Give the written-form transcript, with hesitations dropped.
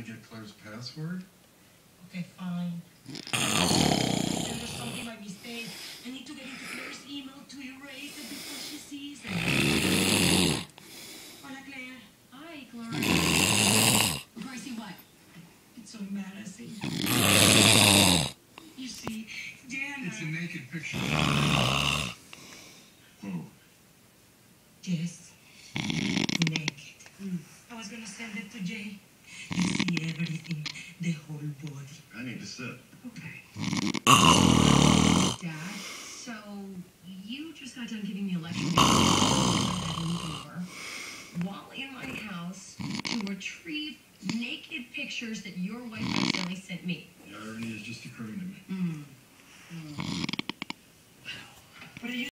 to get Claire's password? Okay, fine. There's something by mistake. I need to get into Claire's email to erase it before she sees it. Hola, Claire. Hi, Claire. Gracie, what? It's so embarrassing. You see, Jana... It's a naked picture. Whoa. Yes. Naked. I was gonna send it to Jay. You see everything, the whole body. I need to sit. Okay. Dad, so you just got done giving me a lecture while in my house to retrieve naked pictures that your wife accidentally sent